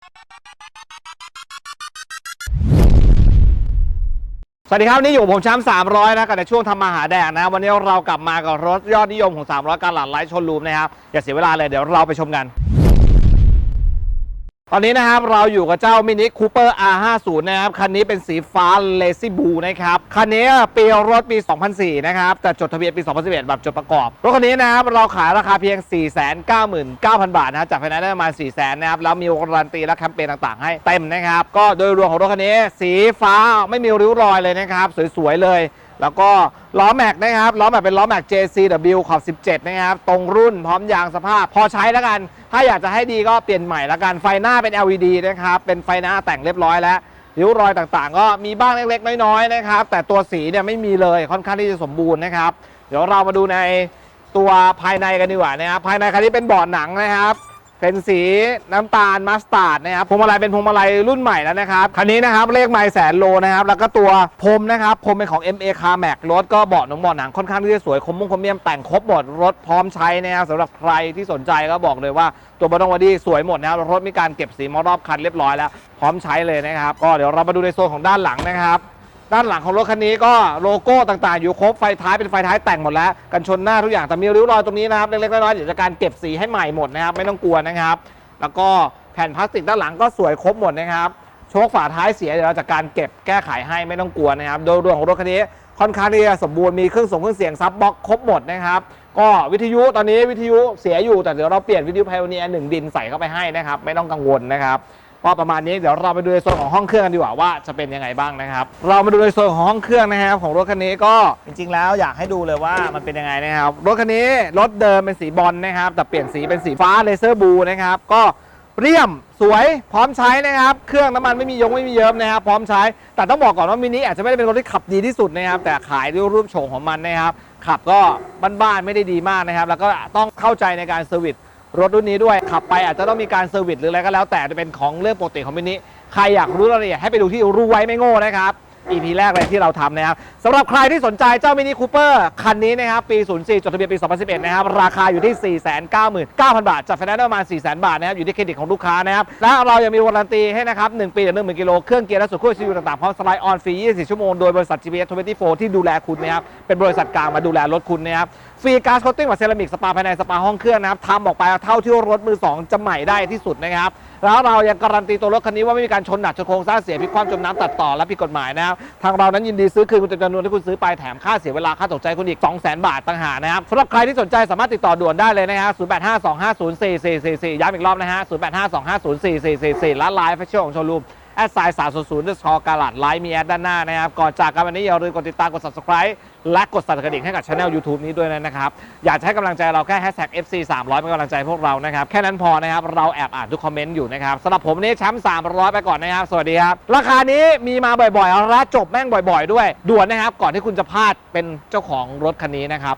สวัสดีครับนี่อยู่ผมแชมป์300นะกับในช่วงทำมาหาแดกนะวันนี้เรากลับมากับรถยอดนิยมของ300กาลัดไลท์โชว์รูมนะครับอย่าเสียเวลาเลยเดี๋ยวเราไปชมกันตอนนี้นะครับเราอยู่กับเจ้ามินิคูเปอร์ R50 นะครับคันนี้เป็นสีฟ้า Lazy Blue นะครับคันนี้ปีรถปี 2004 นะครับแต่จดทะเบียนปี 2011 แบบจดประกอบรถคันนี้นะครับเราขายราคาเพียง 499,000 บาทนะจากไฟแนนซ์ได้ประมาณ 400,000 นะครับแล้วมีการันตีและแคมเปญต่างๆให้เต็มนะครับก็โดยรวมของรถคันนี้สีฟ้าไม่มีริ้วรอยเลยนะครับสวยๆเลยแล้วก็ล้อแม็กนะครับล้อแม็กเป็นล้อแม็ก JCW ขอบ 17 นะครับตรงรุ่นพร้อมยางสภาพพอใช้แล้วกันถ้าอยากจะให้ดีก็เปลี่ยนใหม่แล้วกันไฟหน้าเป็น LED นะครับเป็นไฟหน้าแต่งเรียบร้อยแล้วริ้วรอยต่างๆก็มีบ้างเล็กๆน้อยๆนะครับแต่ตัวสีเนี่ยไม่มีเลยค่อนข้างที่จะสมบูรณ์นะครับเดี๋ยวเรามาดูในตัวภายในกันดีกว่านะครับภายในคันนี้เป็นเบาะหนังนะครับเป็นสีน้ำตาลมัสตาร์ดนะครับพวงมาลัยเป็นพวงมาลัยรุ่นใหม่แล้วนะครับคันนี้นะครับเลขไมล์100,000 โลนะครับแล้วก็ตัวพรมนะครับพรมเป็นของ MA Car Max รถก็เบาะหนังค่อนข้างที่จะสวยคมเมียมแต่งครบหมดรถพร้อมใช้นะครับสำหรับใครที่สนใจก็บอกเลยว่าตัวบอดี้สวยหมดนะครับรถมีการเก็บสีมารอบคันเรียบร้อยแล้วพร้อมใช้เลยนะครับก็เดี๋ยวเรามาดูในโซนของด้านหลังนะครับด้านหลังของรถคันนี้ก็โลโก้ต่างๆอยู่ครบไฟท้ายเป็นไฟท้ายแต่งหมดแล้วกันชนหน้าทุกอย่างแต่มีริ้วรอยตรงนี้นะครับเล็กๆน้อยๆเดี๋ยวจะการเก็บสีให้ใหม่หมดนะครับไม่ต้องกลัวนะครับแล้วก็แผ่นพลาสติกด้านหลังก็สวยครบหมดนะครับโชคฝาท้ายเสียเดี๋ยวเราจะการเก็บแก้ไขให้ไม่ต้องกลัวนะครับโดยรวมของรถคันนี้ค่อนข้างที่จะสมบูรณ์มีเครื่องเสียงซับบล็อกครบหมดนะครับก็วิทยุตอนนี้วิทยุเสียอยู่แต่เดี๋ยวเราเปลี่ยนวิทยุไพโอเนียร์1 ดินใส่เข้าไปให้นะครับไม่ต้องกังวลนะครับก็ประมาณนี้เดี๋ยวเราไปดูในโซนของห้องเครื่องกันดีกว่าว่าจะเป็นยังไงบ้างนะครับเรามาดูในโซนของห้องเครื่องนะครับของรถคันนี้ก็จริงๆแล้วอยากให้ดูเลยว่ามันเป็นยังไงนะครับรถคันนี้รถเดิมเป็นสีบอลนะครับแต่เปลี่ยนสีเป็นสีฟ้าเลเซอร์บลูนะครับก็เรียมสวยพร้อมใช้นะครับเครื่องน้ำมันไม่มีไม่มีเยิ้มนะครับพร้อมใช้แต่ต้องบอกก่อนว่ามินิอาจจะไม่ได้เป็นรถที่ขับดีที่สุดนะครับแต่ขายด้วยรูปโฉมของมันนะครับขับก็บ้านๆไม่ได้ดีมากนะครับแล้วก็ต้องเข้าใจในการเซอร์วิสรถรุ่นนี้ด้วยขับไปอาจจะต้องมีการเซอร์วิสหรืออะไรก็แล้วแต่จะเป็นของเรื่องปกติของมินิใครอยากรู้รายละเอียดให้ไปดูที่รู้ไว้ไม่โง่นะครับ EP แรกเลยที่เราทำนะครับสำหรับใครที่สนใจเจ้ามินิคูเปอร์คันนี้นะครับปี 04 จดทะเบียนปี 2011 นะครับราคาอยู่ที่ 499,000 บาทจัดไฟแนนซ์ได้ประมาณ 400,000 บาทนะครับอยู่ที่เครดิตของลูกค้านะครับและเรายังมีวารันตีให้นะครับ1 ปีหรือ 10,000 กิโลเครื่องเกียร์และส่วนควบคุมต่างๆพร้อมสไลด์ออนฟรี 24 ชั่วโมงโดยบริษัท GPS 24 ที่ดูแลคุณนะครับเป็นบริษัทกลางมาดูแลรถคุณนะครับฟรีก๊าซโคตติ้งกับเซรามิกสปาภายในสปาห้องเครื่องนะครับทำออกไปเท่าที่รถมือ2จะใหม่ได้ที่สุดนะครับแล้วเรายังการันตีตัวรถคันนี้ว่าไม่มีการชนหนักชนโครงสร้างเสียพลิกคว่ำจมน้ำตัดต่อและผิดกฎหมายนะครับทางเรานั้นยินดีซื้อคืนคุณจำนวนที่คุณซื้อไปแถมค่าเสียเวลาค่าตกใจคุณอีก 200,000 บาทต่างหากนะครับสำหรับใครที่สนใจสามารถติดต่อด่วนได้เลยนะฮะ0852504444ย้ำอีกรอบนะฮะ0852504444และไลฟ์แฟชั่นของโชว์รูม@300 กาลัดไลฟ์มีแอดด้านหน้านะครับก่อนจากกันวันนี้อย่าลืมกดติดตามกด subscribe และกดสั่นกระดิ่งให้กับช่อง YouTube นี้ด้วยนะครับอยากจะให้กำลังใจเราแค่ #FC300 เป็นกำลังใจพวกเรานะครับแค่นั้นพอนะครับเราแอบอ่านทุกคอมเมนต์อยู่นะครับสำหรับผมนี่แชมป์300ไปก่อนนะครับสวัสดีครับราคานี้มีมาบ่อยๆและจบแม่งบ่อยๆด้วยด่วนนะครับก่อนที่คุณจะพลาดเป็นเจ้าของรถคันนี้นะครับ